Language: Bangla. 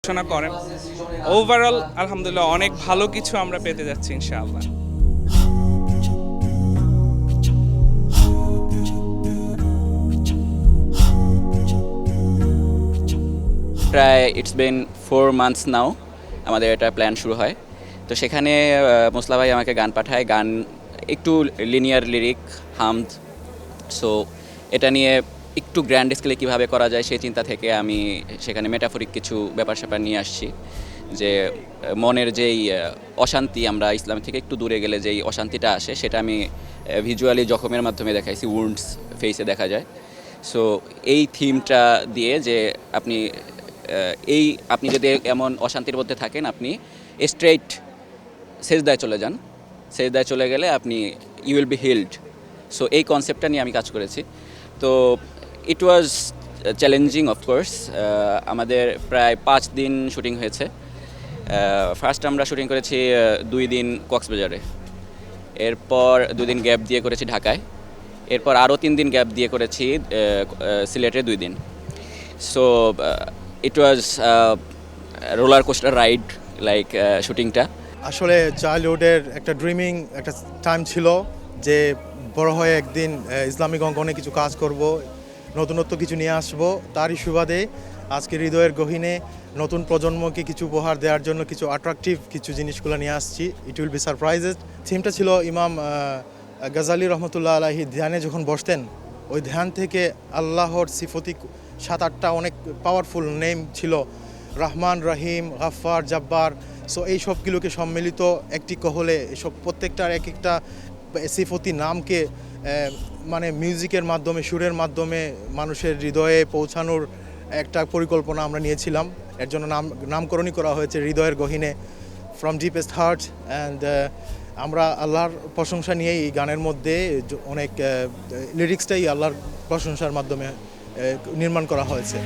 পড়াশোনা করেন। ওভারঅল আলহামদুলিল্লাহ অনেক ভালো কিছু আমরা পেতে যাচ্ছি ইনশাআল্লাহ। প্রায় ইটস বিন 4 মান্থস নাও আমাদের এটা প্ল্যান শুরু হয়। তো সেখানে মোসলা ভাই আমাকে গান পাঠায়, গান একটু লিনিয়ার লিরিক হামদ। সো এটা নিয়ে একটু গ্র্যান্ড স্কেলে কীভাবে করা যায় সেই চিন্তা থেকে আমি সেখানে মেটাফরিক কিছু ব্যাপার স্যাপার নিয়ে আসছি, যে মনের যেই অশান্তি, আমরা ইসলাম থেকে একটু দূরে গেলে যেই অশান্তিটা আসে সেটা আমি ভিজুয়ালি জখমের মাধ্যমে দেখাইছি, উন্ডস ফেসে দেখা যায়। সো এই থিমটা দিয়ে যে আপনি আপনি যদি এমন অশান্তির মধ্যে থাকেন, আপনি স্ট্রেইট সেজদায় চলে যান। সেজদায় চলে গেলে আপনি you will be healed. So এই কনসেপ্টটা নিয়ে আমি কাজ করেছি। তো ইট ওয়াজ চ্যালেঞ্জিং অফকোর্স। আমাদের প্রায় 5 দিন শুটিং হয়েছে। ফার্স্ট আমরা শুটিং করেছি 2 দিন কক্সবাজারে, এরপর 2 দিন গ্যাপ দিয়ে করেছি ঢাকায়, এরপর আরও 3 দিন গ্যাপ দিয়ে করেছি সিলেটে 2 দিন। So it was roller coaster ride like শুটিংটা। আসলে চাইল্ডহুডের একটা ড্রিমিং একটা টাইম ছিল যে বড় হয়ে একদিন ইসলামিক অঙ্গনে কিছু কাজ করব, নতুনত্ব কিছু নিয়ে আসব। তারই সুবাদে আজকে হৃদয়ের গহীনে নতুন প্রজন্মকে কিছু উপহার দেওয়ার জন্য কিছু অ্যাট্রাকটিভ কিছু জিনিসগুলো নিয়ে আসছি। It will be surprises. থিমটা ছিল ইমাম গাজালি রহমতুল্লাহ আলাহি ধ্যানে যখন বসতেন, ওই ধ্যান থেকে আল্লাহর সিফতি 7-8টা অনেক পাওয়ারফুল নেম ছিল, রহমান, রহিম, গাফফার, জব্বার। সো এই সবগুলোকে সম্মিলিত একটি কহলে এসব প্রত্যেকটার এক একটা সিফতি নামকে মানে মিউজিকের মাধ্যমে, সুরের মাধ্যমে মানুষের হৃদয়ে পৌঁছানোর একটা পরিকল্পনা আমরা নিয়েছিলাম। এর জন্য নামকরণই করা হয়েছে হৃদয়ের গহীনে, ফ্রম ডিপেস্ট হার্ট। অ্যান্ড আমরা আল্লাহর প্রশংসা নিয়েই এই গানের মধ্যে অনেক লিরিক্সটাই আল্লাহর প্রশংসার মাধ্যমে নির্মাণ করা হয়েছে।